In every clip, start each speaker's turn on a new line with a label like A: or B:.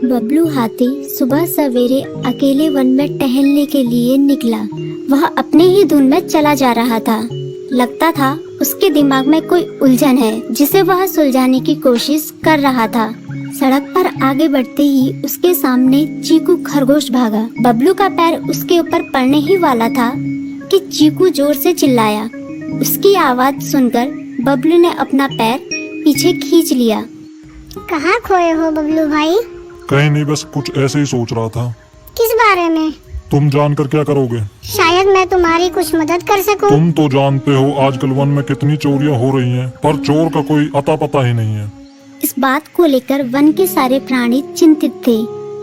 A: बबलू हाथी सुबह सवेरे अकेले वन में टहलने के लिए निकला। वह अपने ही धुन में चला जा रहा था। लगता था उसके दिमाग में कोई उलझन है जिसे वह सुलझाने की कोशिश कर रहा था। सड़क पर आगे बढ़ते ही उसके सामने चीकू खरगोश भागा। बबलू का पैर उसके ऊपर पड़ने ही वाला था कि चीकू जोर से चिल्लाया। उसकी आवाज सुनकर बबलू ने अपना पैर पीछे खींच लिया।
B: कहाँ खोए हो बबलू भाई?
C: कहीं नहीं, बस कुछ ऐसे ही सोच रहा था।
B: किस बारे में?
C: तुम जानकर क्या करोगे?
B: शायद मैं तुम्हारी कुछ मदद कर सकूं।
C: तुम तो जानते हो आजकल वन में कितनी चोरियां हो रही हैं, पर चोर का कोई अता पता ही नहीं है।
A: इस बात को लेकर वन के सारे प्राणी चिंतित थे।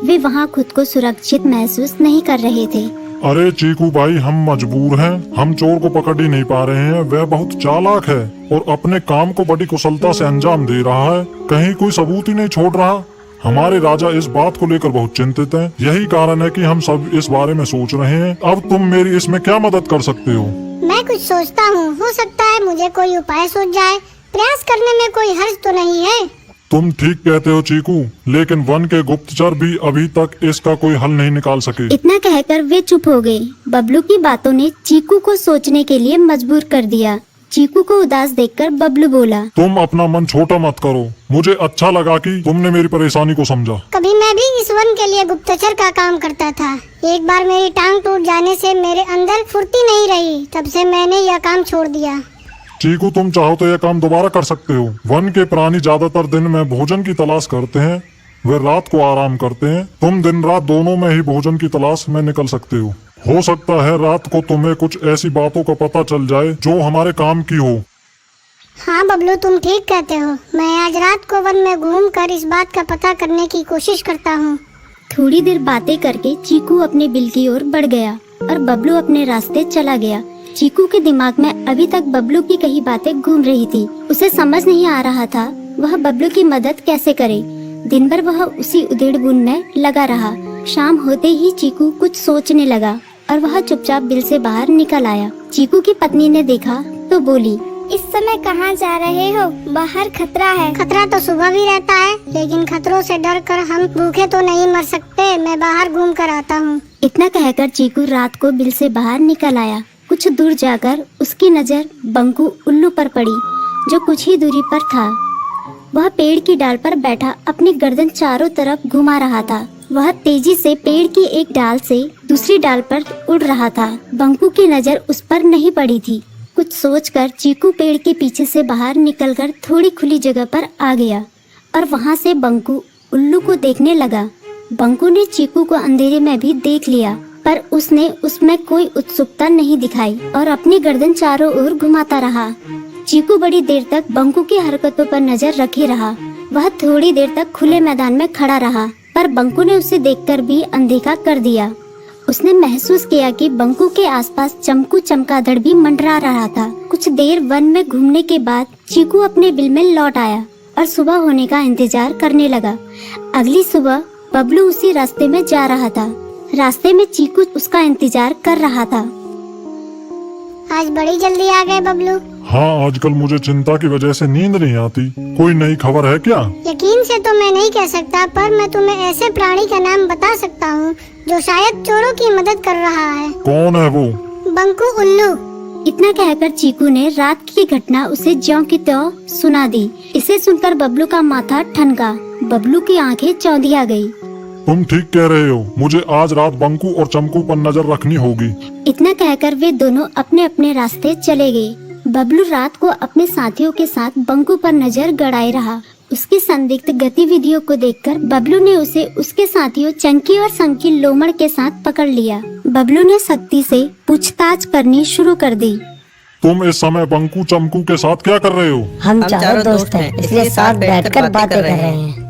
A: वे वहाँ खुद को सुरक्षित महसूस नहीं कर रहे थे।
C: अरे चीकू भाई, हम मजबूर हैं। हम चोर को पकड़ ही नहीं पा रहे हैं। वह बहुत चालाक है और अपने काम को बड़ी कुशलता से अंजाम दे रहा है। कहीं कोई सबूत ही नहीं छोड़ रहा। हमारे राजा इस बात को लेकर बहुत चिंतित हैं। यही कारण है कि हम सब इस बारे में सोच रहे हैं। अब तुम मेरी इसमें क्या मदद कर सकते हो?
B: मैं कुछ सोचता हूँ, हो सकता है मुझे कोई उपाय सूझ जाए। प्रयास करने में कोई हर्ज तो नहीं है।
C: तुम ठीक कहते हो चीकू, लेकिन वन के गुप्तचर भी अभी तक इसका कोई हल नहीं निकाल सके।
A: इतना कहकर वे चुप हो गए। बबलू की बातों ने चीकू को सोचने के लिए मजबूर कर दिया। चीकू को उदास देखकर बबलू बोला,
C: तुम अपना मन छोटा मत करो। मुझे अच्छा लगा कि तुमने मेरी परेशानी को समझा।
B: कभी मैं भी इस वन के लिए गुप्तचर का काम करता था। एक बार मेरी टांग टूट जाने से मेरे अंदर फुर्ती नहीं रही। तब से मैंने यह काम छोड़ दिया।
C: चीकू, तुम चाहो तो यह काम दोबारा कर सकते हो। वन के प्राणी ज्यादातर दिन में भोजन की तलाश करते हैं, वे रात को आराम करते हैं। तुम दिन रात दोनों में ही भोजन की तलाश में निकल सकते हो सकता है रात को तुम्हें कुछ ऐसी बातों का पता चल जाए जो हमारे काम की हो।
B: हाँ बबलू, तुम ठीक कहते हो। मैं आज रात को वन में घूम कर इस बात का पता करने की कोशिश करता हूँ।
A: थोड़ी देर बातें करके चीकू अपने बिल की ओर बढ़ गया और बबलू अपने रास्ते चला गया। चीकू के दिमाग में अभी तक बबलू की कई बातें घूम रही थी। उसे समझ नहीं आ रहा था वह बबलू की मदद कैसे करे। दिन भर वह उसी उधेड़-बुन में लगा रहा। शाम होते ही चीकू कुछ सोचने लगा और वह चुपचाप बिल से बाहर निकल आया। चीकू की पत्नी ने देखा तो बोली,
B: इस समय कहाँ जा रहे हो? बाहर खतरा है। खतरा तो सुबह भी रहता है, लेकिन खतरों से डर कर हम भूखे तो नहीं मर सकते। मैं बाहर घूम कर आता हूँ।
A: इतना कहकर चीकू रात को बिल से बाहर निकल आया। कुछ दूर जाकर उसकी नजर बंकू उल्लू पर पड़ी, जो कुछ ही दूरी पर था। वह पेड़ की डाल पर बैठा अपनी गर्दन चारों तरफ घुमा रहा था। वह तेजी से पेड़ की एक डाल से दूसरी डाल पर उड़ रहा था। बंकू की नजर उस पर नहीं पड़ी थी। कुछ सोचकर चीकू पेड़ के पीछे से बाहर निकलकर थोड़ी खुली जगह पर आ गया और वहां से बंकू उल्लू को देखने लगा। बंकू ने चीकू को अंधेरे में भी देख लिया, पर उसने उसमें कोई उत्सुकता नहीं दिखाई और अपनी गर्दन चारों ओर घुमाता रहा। चीकू बड़ी देर तक बंकू की हरकतों पर नजर रखे रहा। वह थोड़ी देर तक खुले मैदान में खड़ा रहा, पर बंकू ने उसे देखकर भी अनदेखा कर दिया। उसने महसूस किया कि बंकू के आसपास चमकू चमगादड़ भी मंडरा रहा था। कुछ देर वन में घूमने के बाद चीकू अपने बिल में लौट आया और सुबह होने का इंतजार करने लगा। अगली सुबह बबलू उसी रास्ते में जा रहा था। रास्ते में चीकू उसका इंतजार कर रहा था।
B: आज बड़ी जल्दी आ गए बबलू।
C: हाँ, आजकल मुझे चिंता की वजह से नींद नहीं आती। कोई नई खबर है क्या?
B: यकीन से तो मैं नहीं कह सकता, पर मैं तुम्हें ऐसे प्राणी का नाम बता सकता हूँ जो शायद चोरों की मदद कर रहा है।
C: कौन है वो?
B: बंकू उल्लू।
A: इतना कहकर चीकू ने रात की घटना उसे ज्यों की त्यों सुना दी। इसे सुनकर बबलू का माथा ठनका। बबलू की आंखें चौंधिया गई।
C: तुम ठीक कह रहे हो। मुझे आज रात बंकू और चमकू पर नजर रखनी होगी।
A: इतना कहकर वे दोनों अपने अपने रास्ते चले गए। बबलू रात को अपने साथियों के साथ बंकू पर नजर गड़ाए रहा। उसकी संदिग्ध गतिविधियों को देखकर बबलू ने उसे उसके साथियों चंकी और संकी लोमड़ के साथ पकड़ लिया। बबलू ने सख्ती से पूछताछ करनी शुरू कर दी।
C: तुम इस समय बंकू चमकू के साथ क्या कर रहे हो?
D: हम चारों दोस्त हैं, इसलिए साथ बैठकर बातें कर रहे हैं।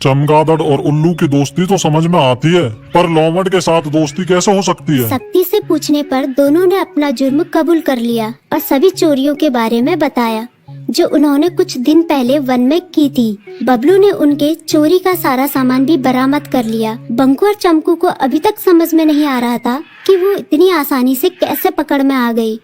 C: चमगादड़ और उल्लू की दोस्ती तो समझ में आती है, पर लोमड़ के साथ दोस्ती कैसे हो सकती है?
A: सख्ती से पूछने पर दोनों ने अपना जुर्म कबूल कर लिया और सभी चोरियों के बारे में बताया जो उन्होंने कुछ दिन पहले वन में की थी। बबलू ने उनके चोरी का सारा सामान भी बरामद कर लिया। बंकू और चमकू को अभी तक समझ में नहीं आ रहा था कि वो इतनी आसानी से कैसे पकड़ में आ गई।